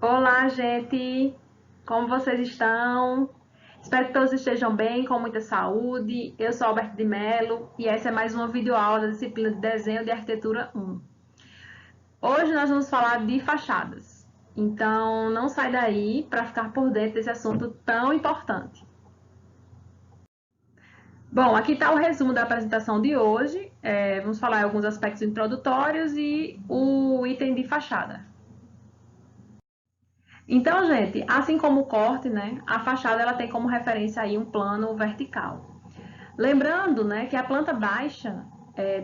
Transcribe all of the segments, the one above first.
Olá, gente! Como vocês estão? Espero que todos estejam bem, com muita saúde. Eu sou Alberto de Mello e essa é mais uma videoaula da disciplina de Desenho de Arquitetura 1. Hoje nós vamos falar de fachadas, então não sai daí para ficar por dentro desse assunto tão importante. Bom, aqui está o resumo da apresentação de hoje. Vamos falar alguns aspectos introdutórios e o item de fachada. Então, gente, assim como o corte, né, a fachada ela tem como referência aí um plano vertical. Lembrando, né, que a planta baixa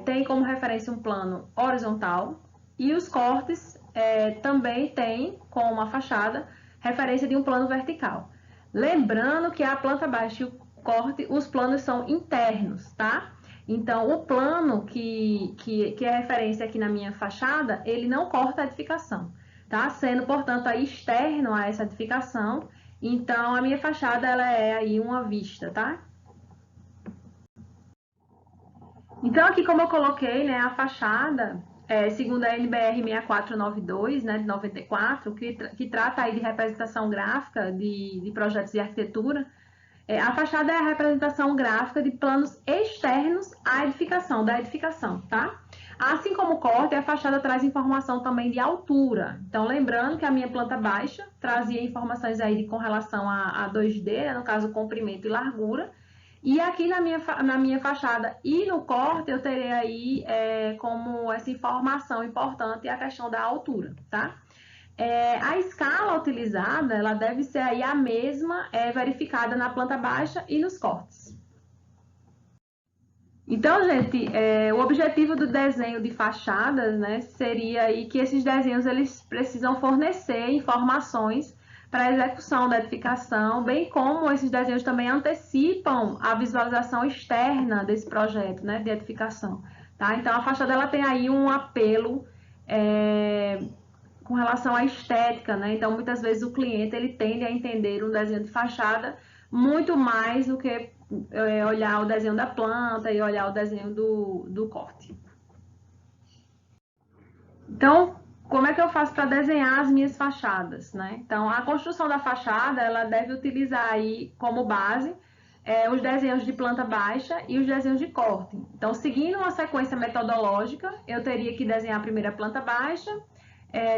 tem como referência um plano horizontal e os cortes também têm como a fachada referência de um plano vertical. Lembrando que a planta baixa e o corte, os planos são internos, tá? Então, o plano que é referência aqui na minha fachada, ele não corta a edificação, tá? Sendo, portanto, aí externo a essa edificação, então a minha fachada ela é aí uma vista, tá? Então, aqui como eu coloquei, né, a fachada, segundo a NBR 6492, né, de 94, que trata aí de representação gráfica de projetos de arquitetura, a fachada é a representação gráfica de planos externos à edificação, da edificação, tá? Assim como o corte, a fachada traz informação também de altura. Então, lembrando que a minha planta baixa trazia informações aí com relação a 2D, né, no caso, comprimento e largura. E aqui na minha fachada e no corte, eu terei aí como essa informação importante a questão da altura, tá? A escala utilizada, ela deve ser aí a mesma verificada na planta baixa e nos cortes. Então, gente, o objetivo do desenho de fachadas, né, seria aí que esses desenhos eles precisam fornecer informações para a execução da edificação, bem como esses desenhos também antecipam a visualização externa desse projeto, né, de edificação, tá? Então, a fachada ela tem aí um apelo com relação à estética, né? Então, muitas vezes o cliente ele tende a entender um desenho de fachada muito mais do que olhar o desenho da planta e olhar o desenho do corte. Então, como é que eu faço para desenhar as minhas fachadas, né? Então, a construção da fachada, ela deve utilizar aí como base os desenhos de planta baixa e os desenhos de corte. Então, seguindo uma sequência metodológica, eu teria que desenhar primeiro a planta baixa,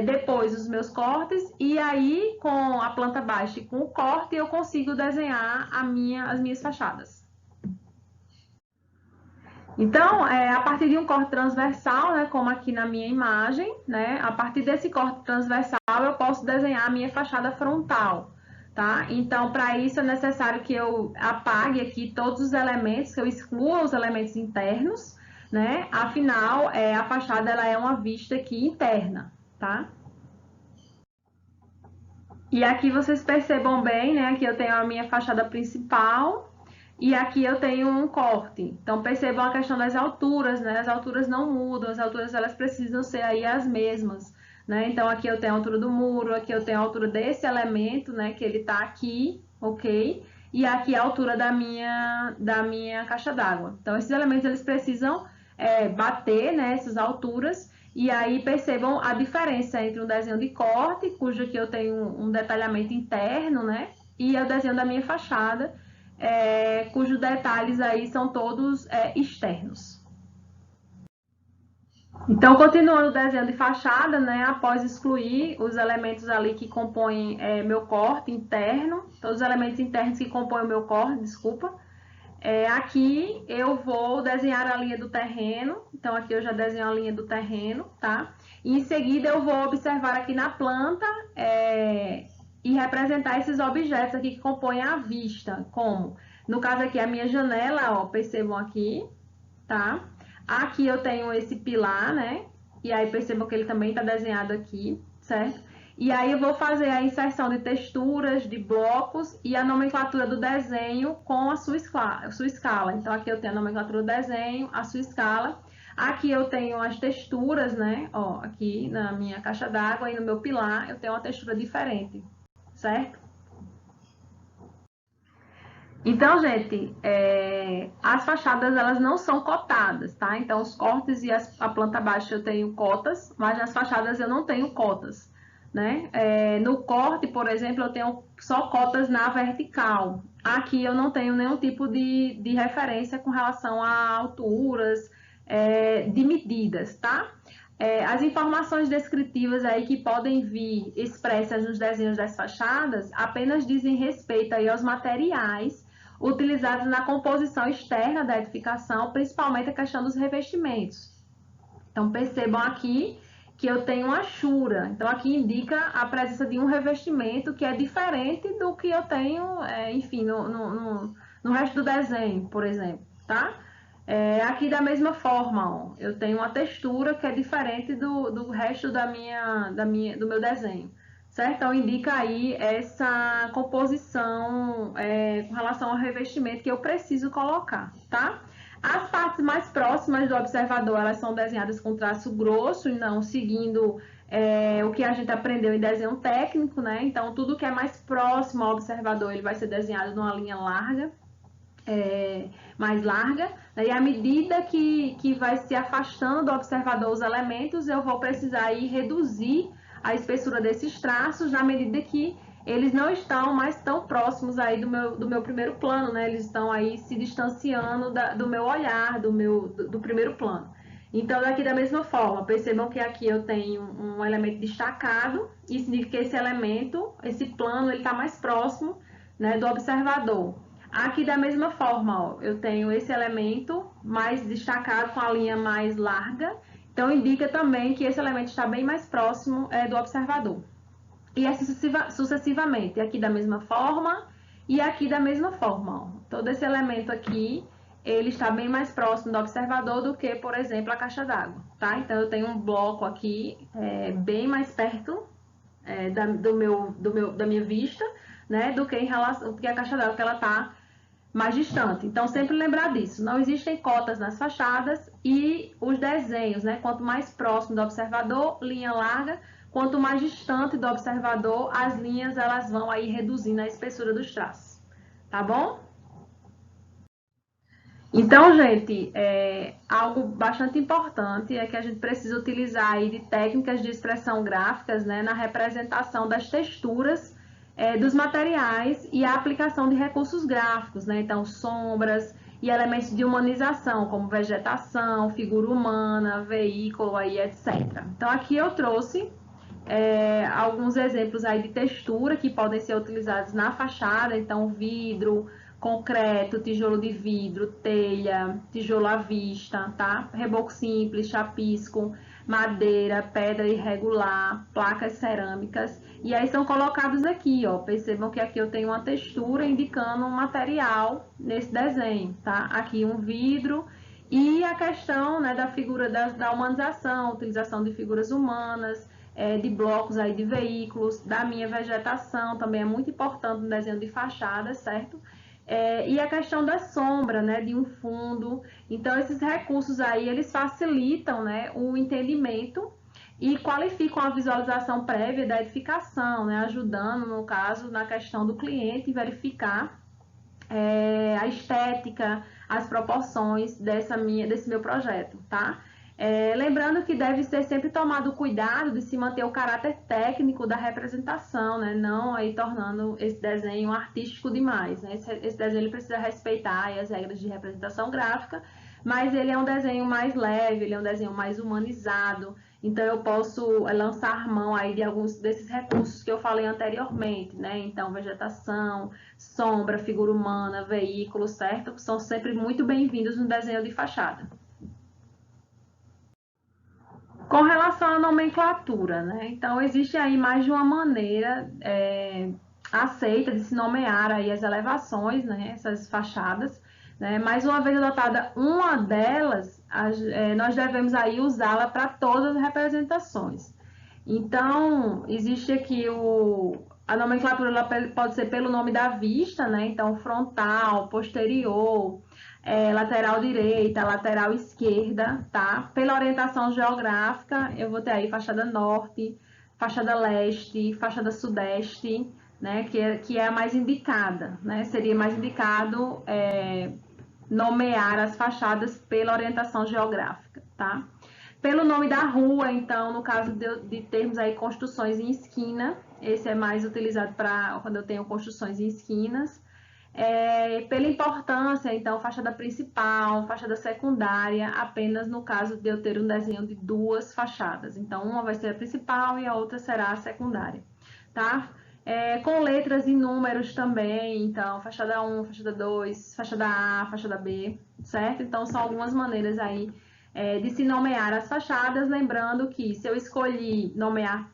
depois os meus cortes, e aí com a planta baixa e com o corte eu consigo desenhar as minhas fachadas. Então, a partir de um corte transversal, né, como aqui na minha imagem, né, a partir desse corte transversal eu posso desenhar a minha fachada frontal, tá? Então, para isso é necessário que eu apague aqui todos os elementos, que eu exclua os elementos internos, né? Afinal, a fachada ela é uma vista aqui interna, tá? E aqui vocês percebam bem, né? Aqui eu tenho a minha fachada principal e aqui eu tenho um corte. Então percebam a questão das alturas, né? As alturas não mudam, as alturas elas precisam ser aí as mesmas, né? Então aqui eu tenho a altura do muro, aqui eu tenho a altura desse elemento, né? Que ele tá aqui, ok? E aqui a altura da minha caixa d'água. Então esses elementos eles precisam bater, né? Essas alturas. E aí percebam a diferença entre um desenho de corte, cujo aqui eu tenho um detalhamento interno, né? E o desenho da minha fachada, cujos detalhes aí são todos externos. Então, continuando o desenho de fachada, né? Após excluir os elementos ali que compõem meu corte interno, todos os elementos internos que compõem o meu corte, desculpa. Aqui eu vou desenhar a linha do terreno, então aqui eu já desenho a linha do terreno, tá? E em seguida eu vou observar aqui na planta e representar esses objetos aqui que compõem a vista, como, no caso aqui, a minha janela, ó, percebam aqui, tá? Aqui eu tenho esse pilar, né? E aí percebam que ele também tá desenhado aqui, certo? E aí eu vou fazer a inserção de texturas, de blocos e a nomenclatura do desenho com a sua escala. Então aqui eu tenho a nomenclatura do desenho, a sua escala. Aqui eu tenho as texturas, né? Ó, aqui na minha caixa d'água e no meu pilar eu tenho uma textura diferente, certo? Então, gente, as fachadas elas não são cotadas, tá? Então, os cortes e a planta baixa eu tenho cotas, mas nas fachadas eu não tenho cotas, né? No corte, por exemplo, eu tenho só cotas na vertical. Aqui eu não tenho nenhum tipo de referência com relação a alturas, de medidas, tá? As informações descritivas aí que podem vir expressas nos desenhos das fachadas apenas dizem respeito aí aos materiais utilizados na composição externa da edificação, principalmente a questão dos revestimentos. Então, percebam aqui que eu tenho uma chura. Então, aqui indica a presença de um revestimento que é diferente do que eu tenho, enfim, no resto do desenho, por exemplo, tá? Aqui da mesma forma, ó, eu tenho uma textura que é diferente do resto do meu desenho, certo? Então, indica aí essa composição com relação ao revestimento que eu preciso colocar, tá? As partes mais próximas do observador, elas são desenhadas com traço grosso e não seguindo o que a gente aprendeu em desenho técnico, né? Então, tudo que é mais próximo ao observador, ele vai ser desenhado numa linha larga, mais larga, né? E à medida que vai se afastando do observador os elementos, eu vou precisar ir reduzir a espessura desses traços na medida que eles não estão mais tão próximos aí do meu primeiro plano, né? Eles estão aí se distanciando do meu olhar, do primeiro plano. Então, daqui da mesma forma, percebam que aqui eu tenho um elemento destacado, isso significa que esse elemento, esse plano, ele está mais próximo, né, do observador. Aqui da mesma forma, ó, eu tenho esse elemento mais destacado com a linha mais larga, então indica também que esse elemento está bem mais próximo do observador. E assim sucessivamente, aqui da mesma forma e aqui da mesma forma. Ó. Todo esse elemento aqui, ele está bem mais próximo do observador do que, por exemplo, a caixa d'água, tá? Então, eu tenho um bloco aqui bem mais perto da minha vista, né, do que em relação que a caixa d'água, que ela está mais distante. Então, sempre lembrar disso. Não existem cotas nas fachadas e os desenhos, né? Quanto mais próximo do observador, linha larga. Quanto mais distante do observador, as linhas elas vão aí reduzindo a espessura dos traços. Tá bom? Então, gente, algo bastante importante é que a gente precisa utilizar aí de técnicas de expressão gráficas, né, na representação das texturas dos materiais e a aplicação de recursos gráficos, né, então sombras e elementos de humanização, como vegetação, figura humana, veículo, aí, etc. Então, aqui eu trouxe alguns exemplos aí de textura que podem ser utilizados na fachada, então vidro, concreto, tijolo de vidro, telha, tijolo à vista, tá? Reboco simples, chapisco, madeira, pedra irregular, placas cerâmicas. E aí são colocados aqui, ó. Percebam que aqui eu tenho uma textura indicando um material nesse desenho, tá? Aqui um vidro e a questão, né, da figura da humanização, utilização de figuras humanas, de blocos aí de veículos, da minha vegetação, também é muito importante no desenho de fachada, certo? E a questão da sombra, né, de um fundo. Então, esses recursos aí, eles facilitam, né, o entendimento e qualificam a visualização prévia da edificação, né, ajudando, no caso, na questão do cliente verificar a estética, as proporções desse meu projeto, tá? Lembrando que deve ser sempre tomado cuidado de se manter o caráter técnico da representação, né? Não aí tornando esse desenho artístico demais, né? Esse desenho ele precisa respeitar as regras de representação gráfica, mas ele é um desenho mais leve, ele é um desenho mais humanizado, então eu posso lançar mão aí de alguns desses recursos que eu falei anteriormente, né? Então, vegetação, sombra, figura humana, veículo, certo? São sempre muito bem-vindos no desenho de fachada. Com relação à nomenclatura, né? Então, existe aí mais de uma maneira aceita de se nomear aí as elevações, né? Essas fachadas, né? Mais uma vez adotada uma delas, nós devemos aí usá-la para todas as representações. Então, existe aqui a nomenclatura ela pode ser pelo nome da vista, né? Então, frontal, posterior, lateral direita, lateral esquerda, tá? Pela orientação geográfica, eu vou ter aí fachada norte, fachada leste, fachada sudeste, né? Que é a mais indicada, né? Seria mais indicado nomear as fachadas pela orientação geográfica, tá? Pelo nome da rua, então, no caso de termos aí construções em esquina, esse é mais utilizado para quando eu tenho construções em esquinas. Pela importância, então, fachada principal, fachada secundária, apenas no caso de eu ter um desenho de duas fachadas. Então, uma vai ser a principal e a outra será a secundária, tá? Com letras e números também, então, fachada 1, fachada 2, fachada A, fachada B, certo? Então, são algumas maneiras aí de se nomear as fachadas, lembrando que se eu escolhi nomear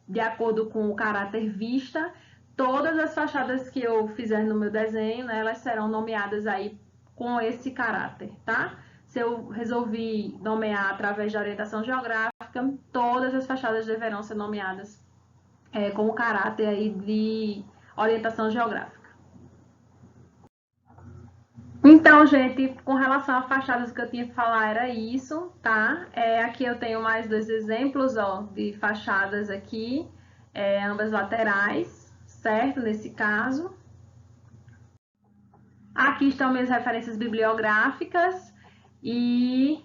de acordo com o caráter vista, todas as fachadas que eu fizer no meu desenho, né, elas serão nomeadas aí com esse caráter, tá? Se eu resolvi nomear através de orientação geográfica, todas as fachadas deverão ser nomeadas com o caráter aí de orientação geográfica. Então, gente, com relação a fachadas que eu tinha que falar era isso, tá? Aqui eu tenho mais dois exemplos, ó, de fachadas aqui, ambas laterais, certo? Nesse caso. Aqui estão minhas referências bibliográficas e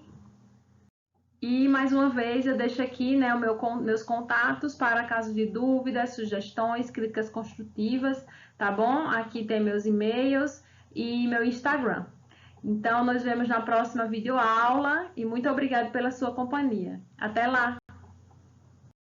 mais uma vez eu deixo aqui, né, meus contatos para caso de dúvidas, sugestões, críticas construtivas, tá bom? Aqui tem meus e-mails e meu Instagram. Então, nos vemos na próxima videoaula e muito obrigada pela sua companhia. Até lá!